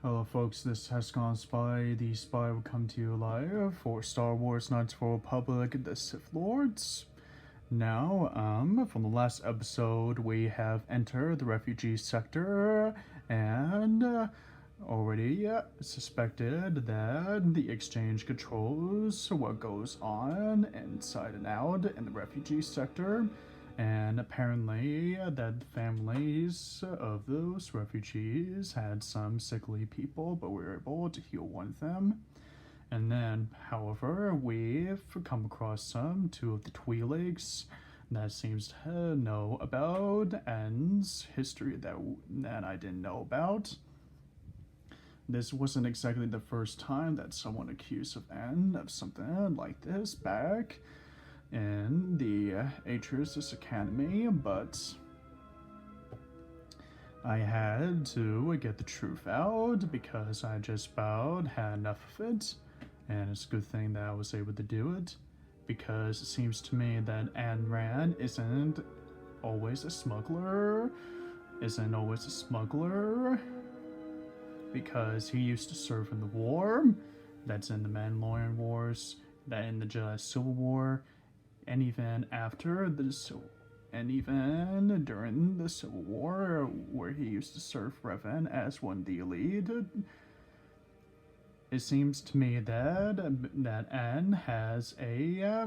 Hello folks, this has gone Spy. The Spy will come to you live for Star Wars Knights of the Republic, the Sith Lords. Now, from the last episode, we have entered the refugee sector and already suspected that the exchange controls what goes on inside and out in the refugee sector. And apparently that the families of those refugees had some sickly people, but we were able to heal one of them. And then, however, we've come across two of the Twi'leks that seems to know about N's history that I didn't know about. This wasn't exactly the first time that someone accused of N of something like this back in the Atreus Academy, but I had to get the truth out because I just about had enough of it, and it's a good thing that I was able to do it, because it seems to me that Ayn Rand isn't always a smuggler, because he used to serve in the war, that's in the Mandalorian Wars, that in the Jedi Civil War, and even during the Civil War, where he used to serve Revan as one of the elite. It seems to me that Anne has a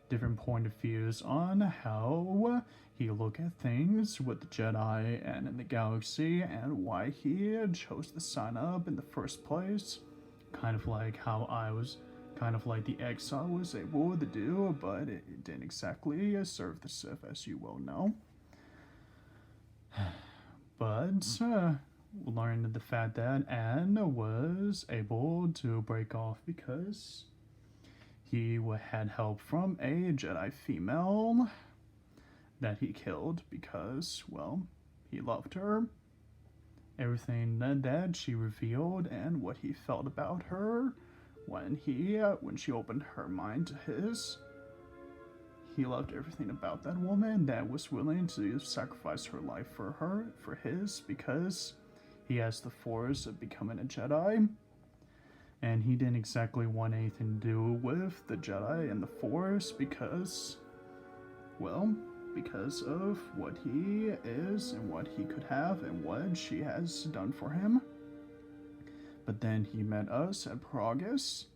different point of views on how he look at things with the Jedi and in the galaxy, and why he chose to sign up in the first place. Kind of like the exile was able to do, but it didn't exactly serve the Sith, as you well know. But we learned the fact that Anne was able to break off because he had help from a Jedi female that he killed because, well, he loved her. Everything that she revealed and what he felt about her when she opened her mind to his. He loved everything about that woman that was willing to sacrifice her life for his, because he has the force of becoming a Jedi. And he didn't exactly want anything to do with the Jedi and the Force because of what he is and what he could have and what she has done for him. But then he met us at Pragus,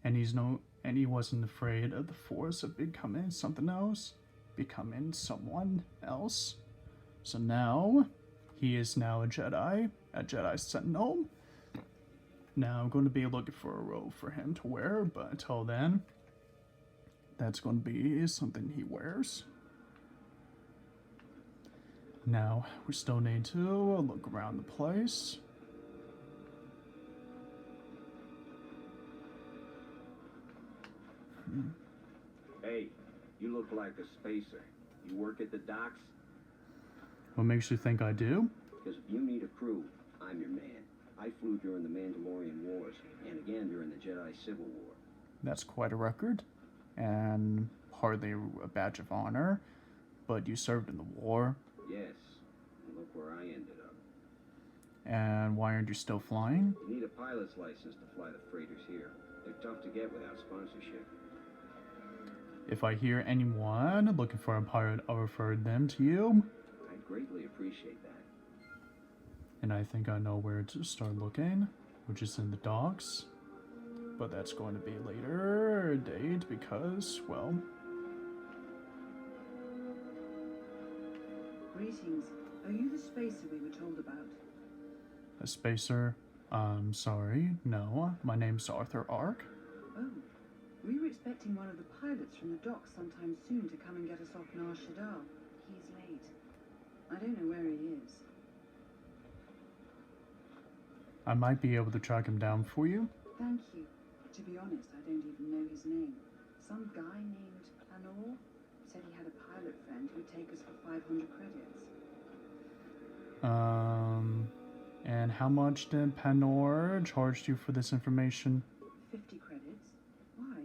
and he wasn't afraid of the Force of becoming something else, becoming someone else. So now, he is now a Jedi Sentinel. Now I'm going to be looking for a robe for him to wear, but until then, that's going to be something he wears. Now, we still need to look around the place. Hey, you look like a spacer. You work at the docks? What makes you think I do? Because if you need a crew, I'm your man. I flew during the Mandalorian Wars, and again during the Jedi Civil War. That's quite a record, and hardly a badge of honor, but you served in the war. Yes, and look where I ended up. And why aren't you still flying? You need a pilot's license to fly the freighters here. They're tough to get without sponsorship. If I hear anyone looking for a pilot, I'll refer them to you. I'd greatly appreciate that. And I think I know where to start looking, which is in the docks. But that's going to be a later date because, well... Greetings. Are you the spacer we were told about? A spacer? Sorry, no. My name's Arthur Ark. Oh. We were expecting one of the pilots from the docks sometime soon to come and get us off Nar Shaddaa. He's late. I don't know where he is. I might be able to track him down for you. Thank you. To be honest, I don't even know his name. Some guy named Panor said he had a pilot friend who'd take us for 500 credits. And how much did Panor charge you for this information? 50 credits? Why?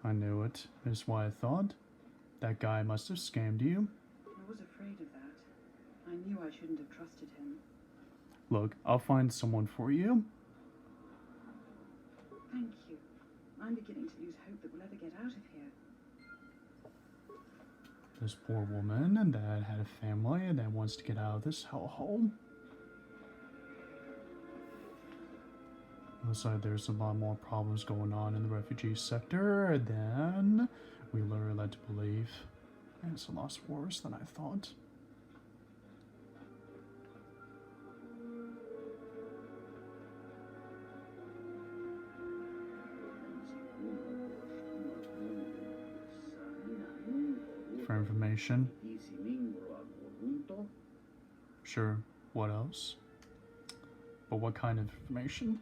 I knew it. Is why I thought. That guy must have scammed you. I was afraid of that. I knew I shouldn't have trusted him. Look, I'll find someone for you. Thank you. I'm beginning to lose hope that we'll ever get out of here. This poor woman that had a family and that wants to get out of this hellhole. Looks like there's a lot more problems going on in the refugee sector than we were led to believe. And it's a lot worse than I thought. For information. Sure, what else? But what kind of information?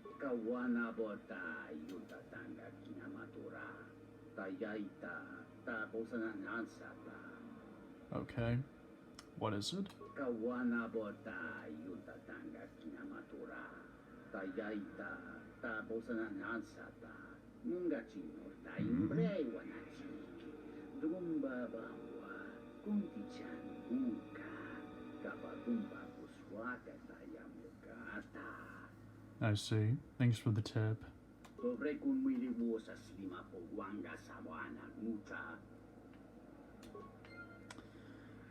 Okay, what is it? I see. Thanks for the tip.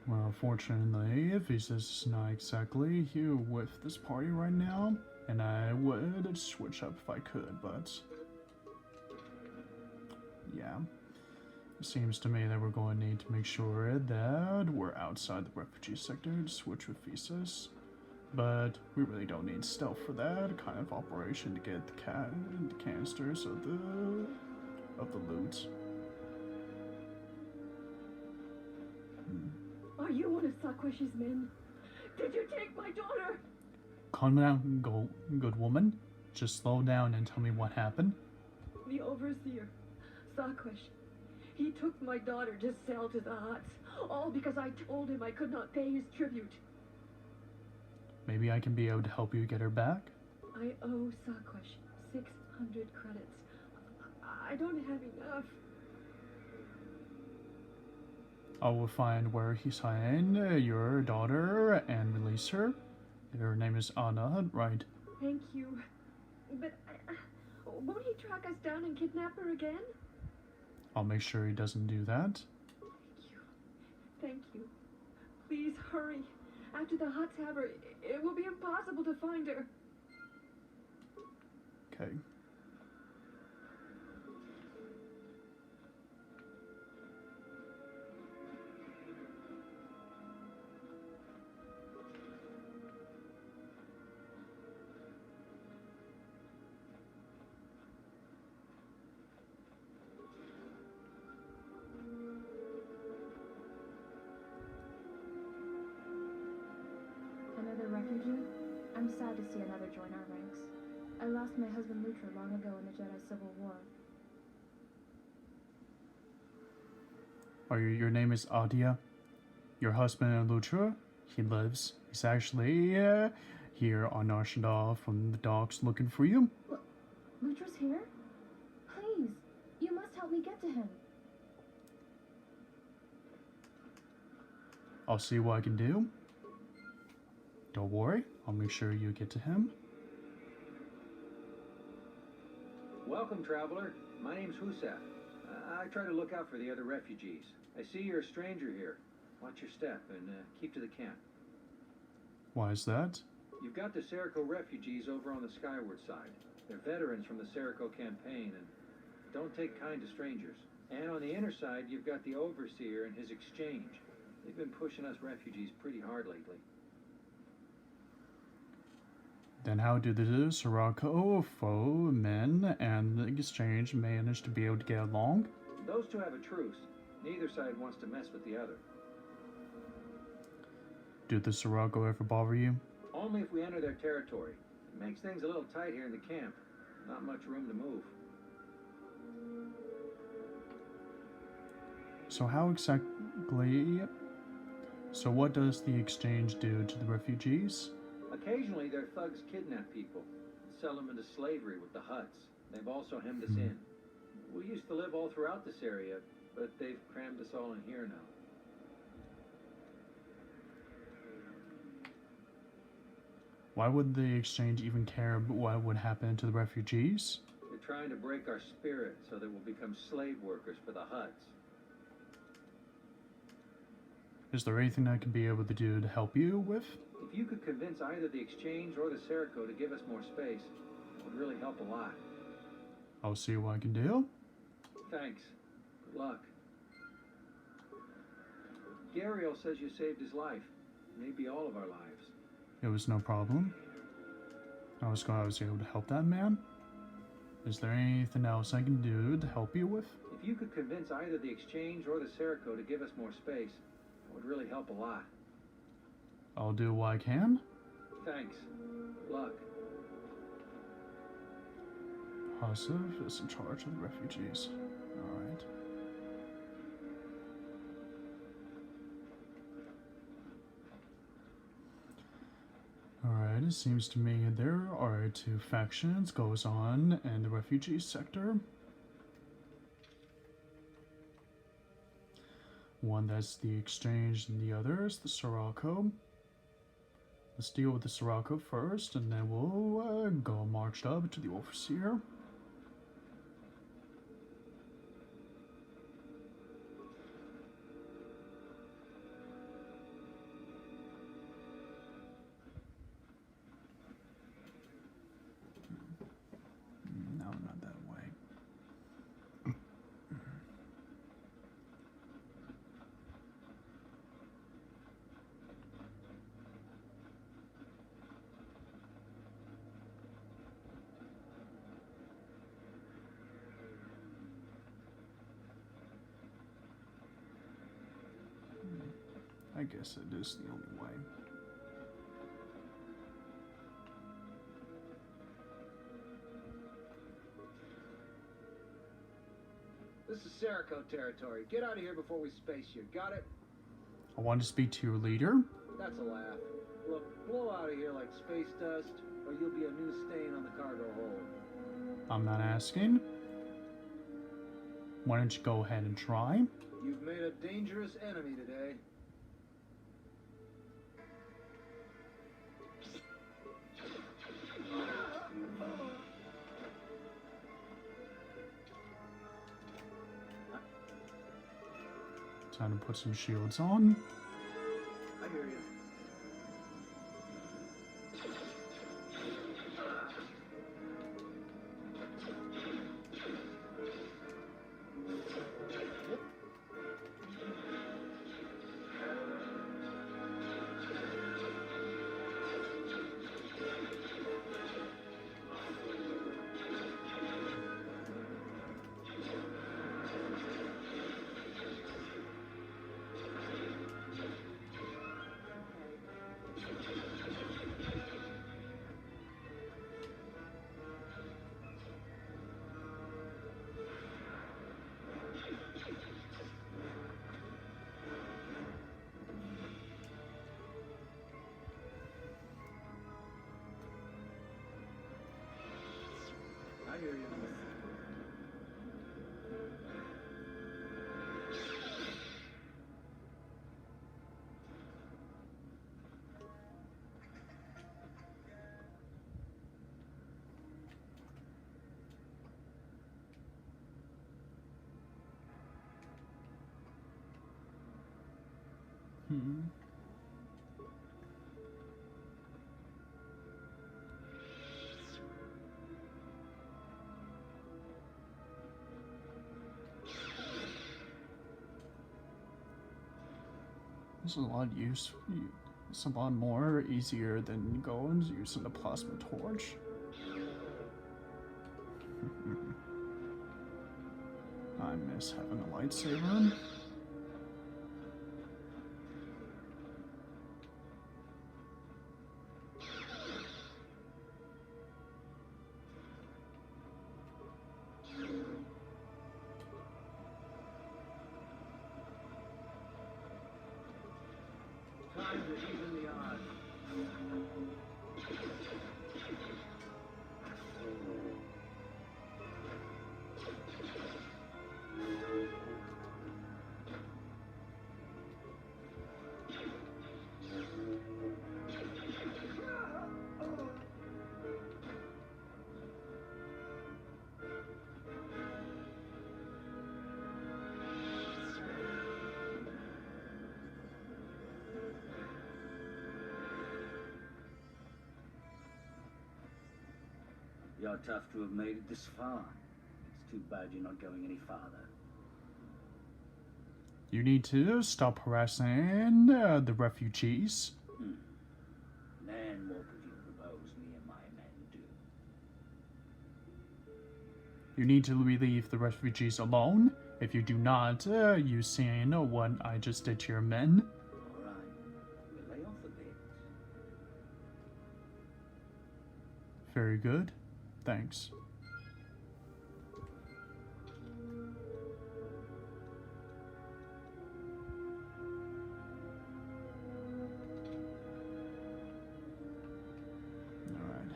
Well, fortunately, Visas is not exactly here with this party right now, and I would switch up if I could, but yeah. It seems to me that we're going to need to make sure that we're outside the refugee sector to switch with Visas. But we really don't need stealth for that kind of operation to get the canisters of the loot. Are you one of Sakwesh's men? Did you take my daughter? Calm down, good woman. Just slow down and tell me what happened. The overseer, Sakwesh. He took my daughter to sell to the Huts, all because I told him I could not pay his tribute. Maybe I can be able to help you get her back? I owe Sakwesh 600 credits. I don't have enough. I will find where he signed your daughter and release her. Her name is Anna, right? Thank you. But won't he track us down and kidnap her again? I'll make sure he doesn't do that. Thank you. Thank you. Please hurry. After the Huts have her, it will be impossible to find her. Okay. Another refugee? I'm sad to see another join our ranks. I lost my husband Lutra long ago in the Jedi Civil War. Your name is Adia? Your husband Lutra? He's actually here on Arshadal from the docks looking for you. Lutra's here? Please, you must help me get to him. I'll see what I can do. Don't worry, I'll make sure you get to him. Welcome, traveler. My name's Husef. I try to look out for the other refugees. I see you're a stranger here. Watch your step and keep to the camp. Why is that? You've got the Serrico refugees over on the skyward side. They're veterans from the Serrico campaign and don't take kind to strangers. And on the inner side, you've got the overseer and his exchange. They've been pushing us refugees pretty hard lately. Then how do the Serrico foe men and the exchange manage to be able to get along? Those two have a truce. Neither side wants to mess with the other. Do the Serrico ever bother you? Only if we enter their territory. It makes things a little tight here in the camp. Not much room to move. So what does the exchange do to the refugees? Occasionally, their thugs kidnap people and sell them into slavery with the Huts. They've also hemmed us in. We used to live all throughout this area, but they've crammed us all in here now. Why would the exchange even care what would happen to the refugees? They're trying to break our spirit so that we'll become slave workers for the Hutts. Is there anything I can be able to do to help you with? If you could convince either the exchange or the Serrico to give us more space, it would really help a lot. I'll see what I can do. Thanks. Good luck. Gariel says you saved his life. Maybe all of our lives. It was no problem. I was glad I was able to help that man. Is there anything else I can do to help you with? If you could convince either the exchange or the Serrico to give us more space, it would really help a lot. I'll do what I can. Thanks. Good luck. Hasif is in charge of the refugees. Alright. Alright, it seems to me there are two factions goes on in the refugee sector. One that's the exchange and the other is the Serrico. Let's deal with the Serrico first, and then we'll go marched up to the overseer. No, not that way. I guess it is the only way. This is Serrico territory. Get out of here before we space you. Got it? I want to speak to your leader. That's a laugh. Look, blow out of here like space dust, or you'll be a new stain on the cargo hold. I'm not asking. Why don't you go ahead and try? You've made a dangerous enemy today. Time to put some shields on. I hear you. I hear you. This is a lot it's a lot more easier than going using the plasma torch. I miss having a lightsaber. Time to even the odds. You're tough to have made it this far. It's too bad you're not going any farther. You need to stop harassing the refugees. Then what would you propose me and my men do? You need to leave the refugees alone. If you do not, you seen what I just did to your men. Alright, we'll lay off a bit. Very good. Thanks. Alright.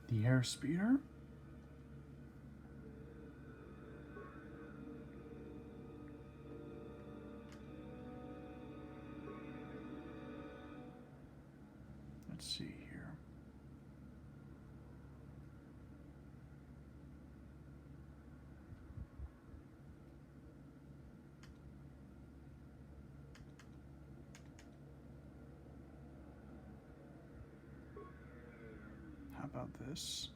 The airspeeder? Let's see here. How about this?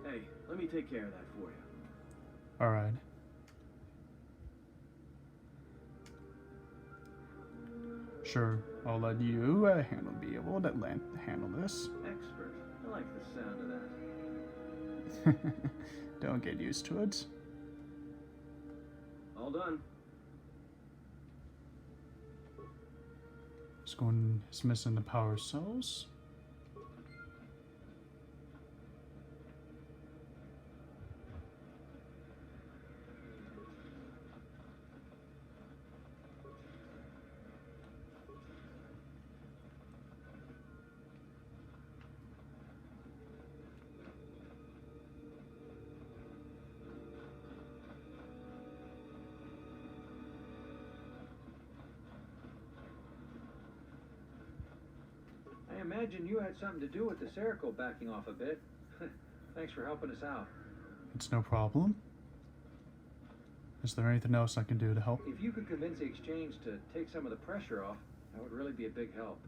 Hey, let me take care of that for you. Alright. Sure, I'll let you be able to handle this. Expert. I like the sound of that. Don't get used to it. All done. It's missing the power cells. I imagine you had something to do with the Serrico backing off a bit. Thanks for helping us out. It's no problem. Is there anything else I can do to help? If you could convince the exchange to take some of the pressure off, that would really be a big help.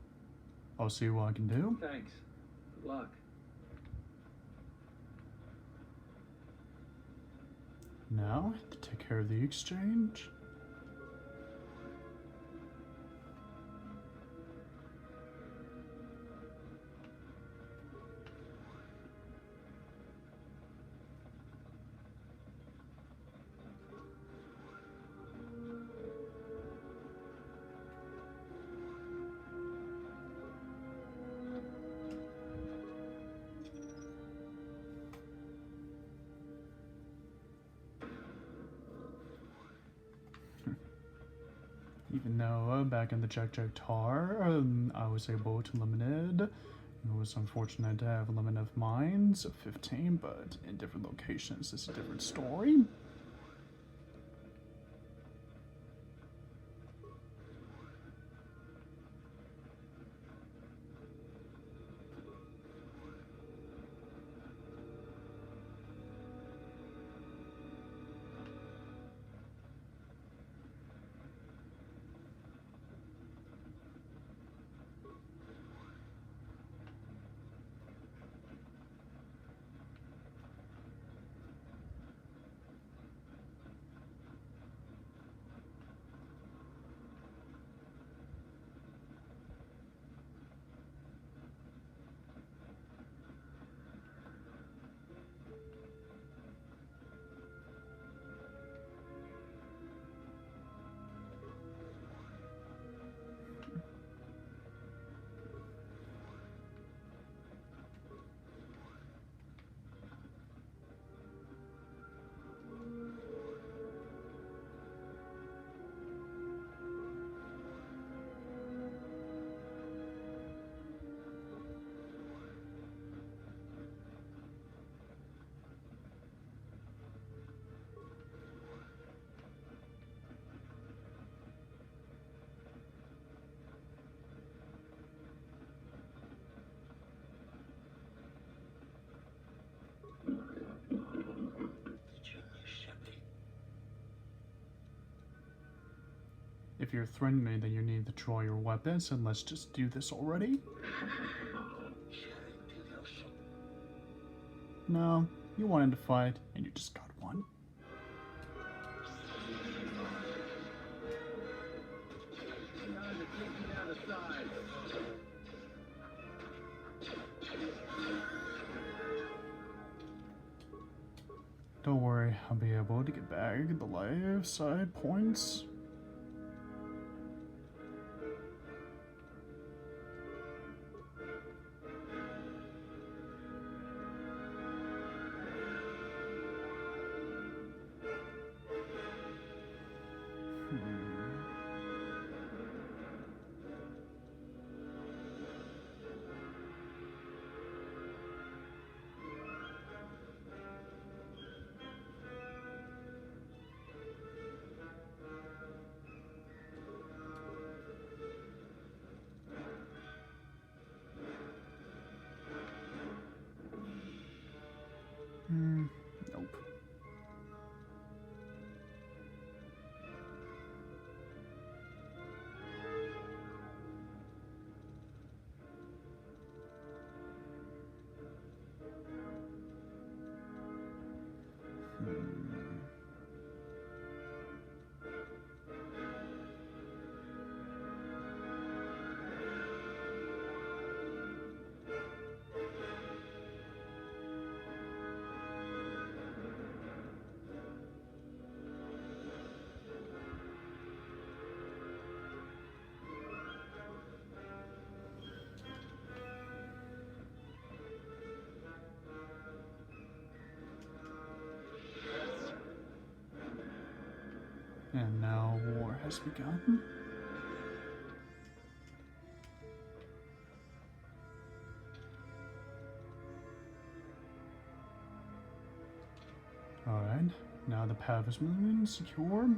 I'll see what I can do. Thanks. Good luck. Now, to take care of the exchange. Even though back in the Jack Tar, I was able to limit it. It was unfortunate to have a limit of mines of 15, but in different locations, it's a different story. If you're threatening me, then you need to draw your weapons, and let's just do this already. No, you wanted to fight, and you just got one. Don't worry, I'll be able to get back the life side points. Nope. And now war has begun. Alright, now the path is moving, secure.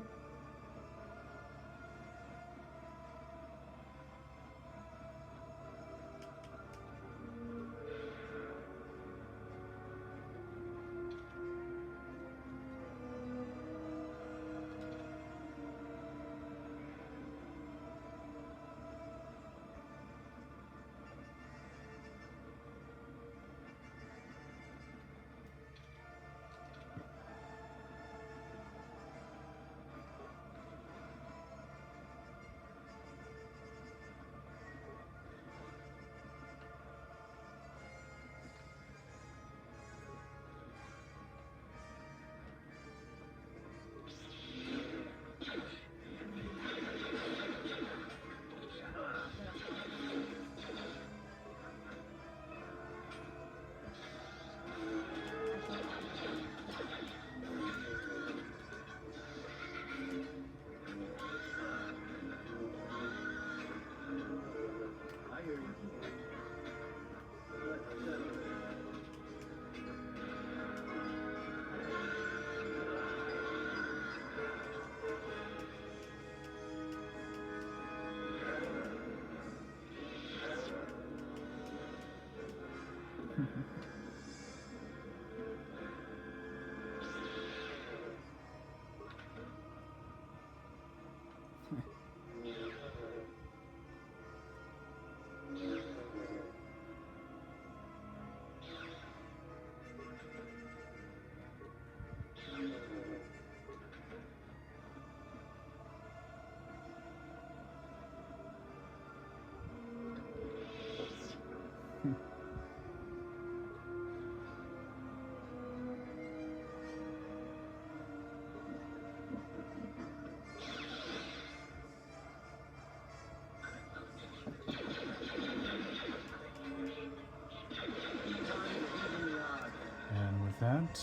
And with that,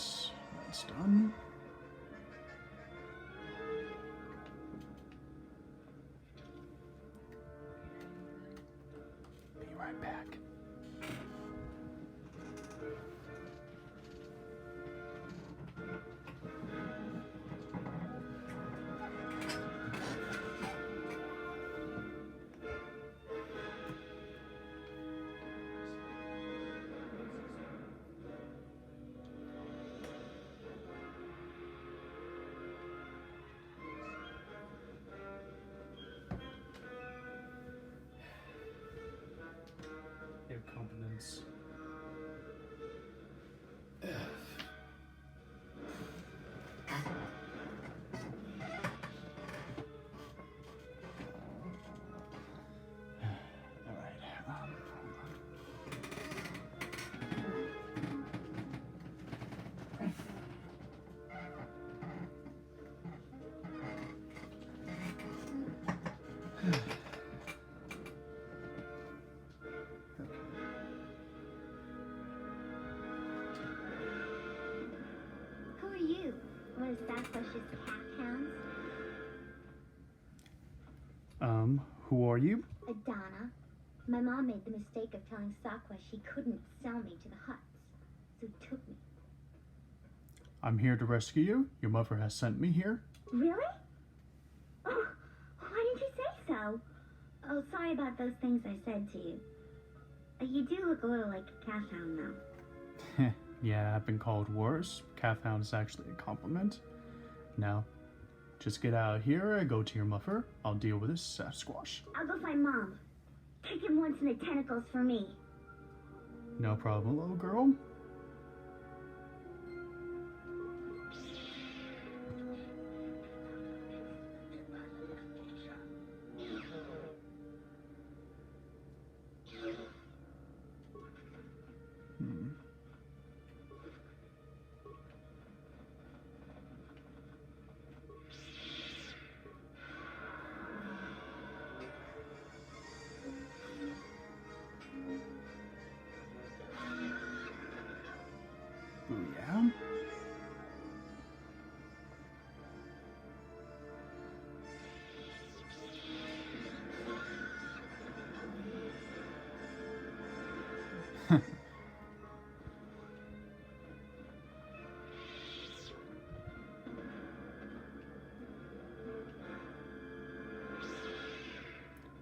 that's done. Be right back. Who are you? Adana. My mom made the mistake of telling Sakwa she couldn't sell me to the Hutts, so he took me. I'm here to rescue you. Your mother has sent me here. Really? Oh, why didn't you say so? Oh, sorry about those things I said to you. You do look a little like a calf hound, though. Yeah, I've been called worse. Calf hound is actually a compliment. Now, just get out of here and go to your mother. I'll deal with this Sasquatch. I'll go find Mom. Kick him once in the tentacles for me. No problem, little girl. Booyah.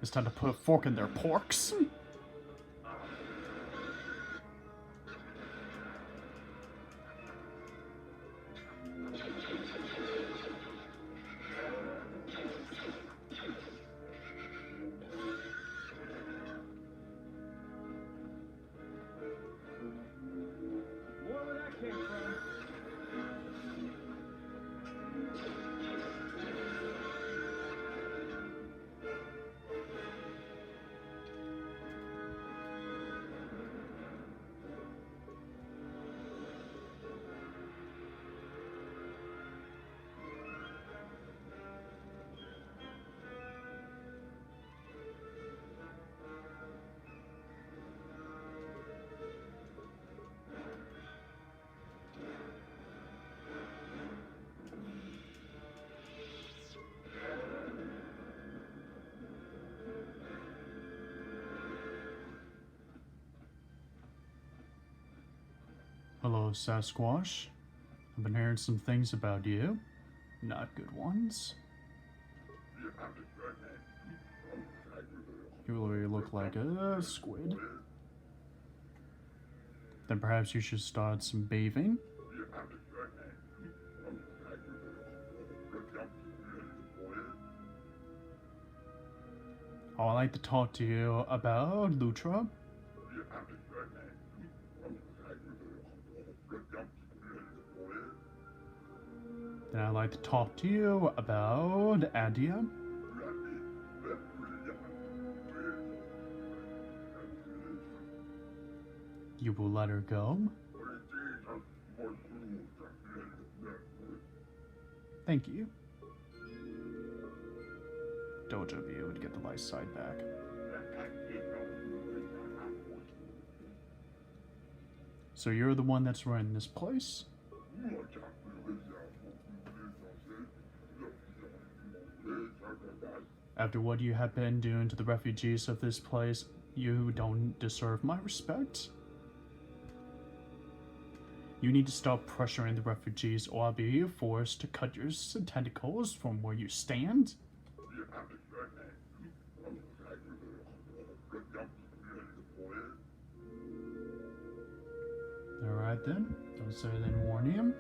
It's time to put a fork in their porks. Wherever that came from. Hello, Sasquatch. I've been hearing some things about you. Not good ones. You really look like a squid. Then perhaps you should start some bathing. Oh, I'd like to talk to you about Lutra. Then I'd like to talk to you about Adia. You will let her go. Thank you. Dojo be able to get the light side back. So you're the one that's running this place? After what you have been doing to the refugees of this place, you don't deserve my respect. You need to stop pressuring the refugees or I'll be forced to cut your tentacles from where you stand. Alright then, don't say then warn him.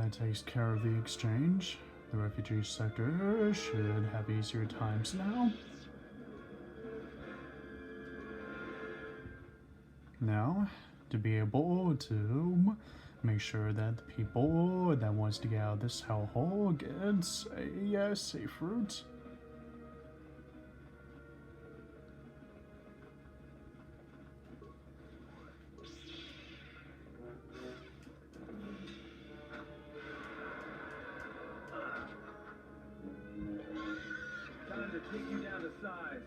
That takes care of the exchange. The refugee sector should have easier times now. Now, to be able to make sure that the people that wants to get out of this hellhole gets a safe route. Time to take you down to size.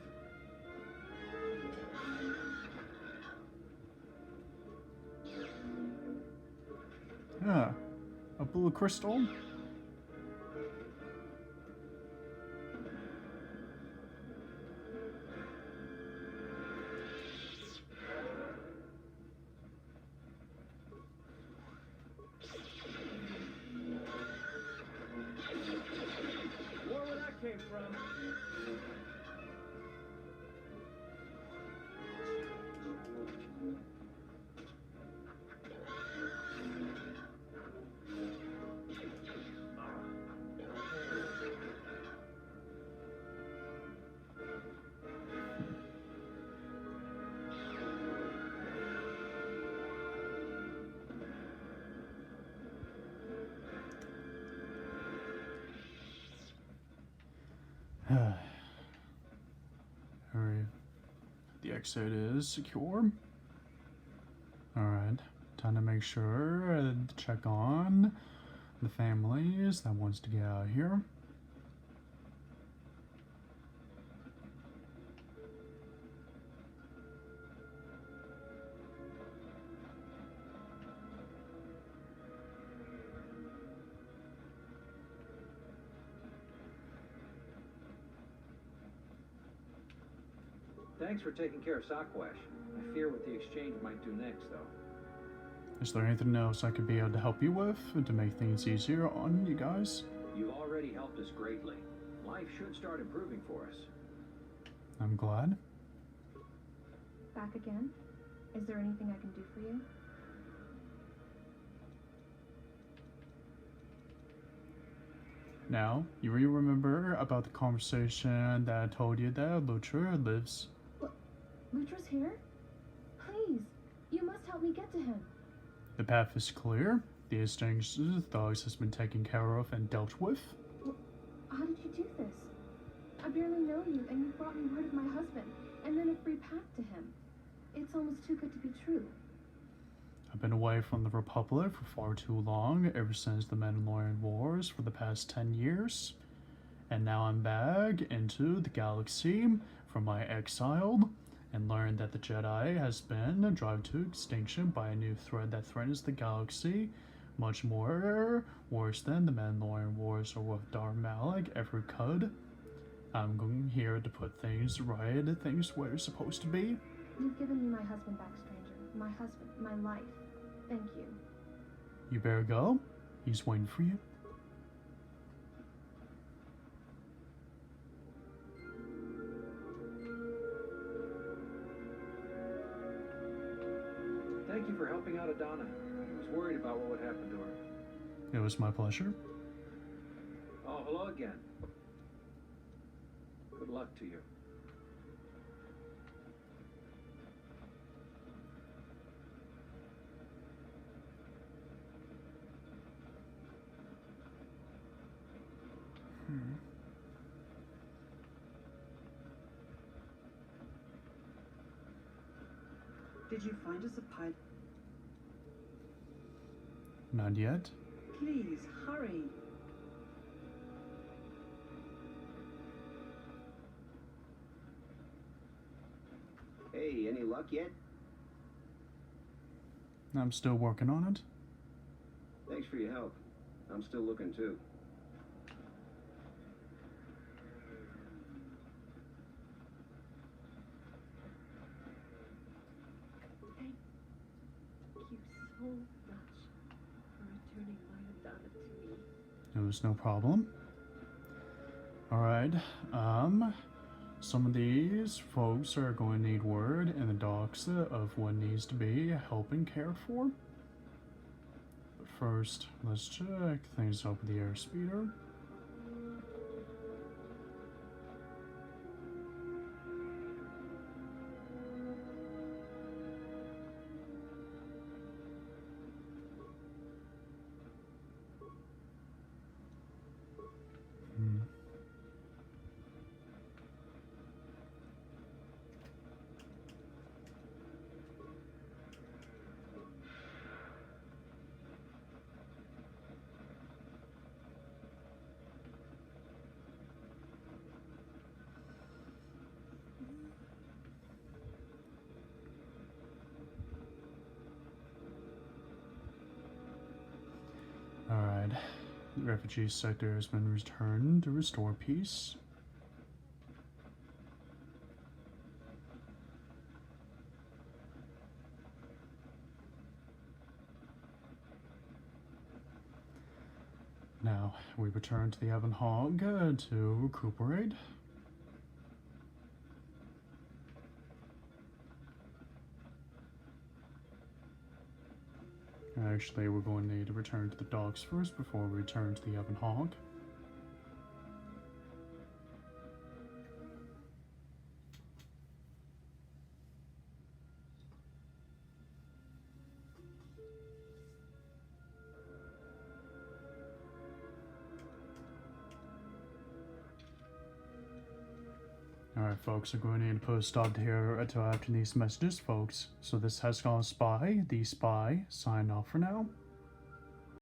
Yeah, a blue crystal. Where that came from? Alright. The exit is secure. Alright. Time to make sure to check on the families that wants to get out of here. Thanks for taking care of Sakwash. I fear what the exchange might do next, though. Is there anything else I could be able to help you with to make things easier on you guys? You've already helped us greatly. Life should start improving for us. I'm glad. Back again? Is there anything I can do for you? Now, you remember about the conversation that I told you that Lutra lives? Lutra's here? Please, you must help me get to him. The path is clear. The exchange thugs has been taken care of and dealt with. How did you do this? I barely know you, and you brought me word of my husband, and then a free path to him. It's almost too good to be true. I've been away from the Republic for far too long, ever since the Mandalorian Wars for the past 10 years. And now I'm back into the galaxy from my exile, and learned that the Jedi has been driven to extinction by a new threat that threatens the galaxy much more worse than the Mandalorian Wars or what Darth Malak ever could. I'm here to put things right, things where they're supposed to be. You've given me my husband back, stranger. My husband, my life. Thank you. You better go. He's waiting for you. Thank you for helping out Adana. I was worried about what would happen to her. It was my pleasure. Oh, hello again. Good luck to you. Did you find us a pilot? Not yet. Please, hurry. Hey, any luck yet? I'm still working on it. Thanks for your help. I'm still looking too. Thank you so much for returning my Adana to me. It was no problem. Alright, some of these folks are going to need word in the docks of what needs to be helped and cared for. But first, let's check things up with the airspeeder. Alright, the refugee sector has been returned to restore peace. Now, we return to the Evan Hog to recuperate. Actually, we're going to need to return to the docks first before we return to the Evan Hog. Alright folks, we're going to need to put a stop here until after these messages folks. So this has gone Spy, the Spy, sign off for now.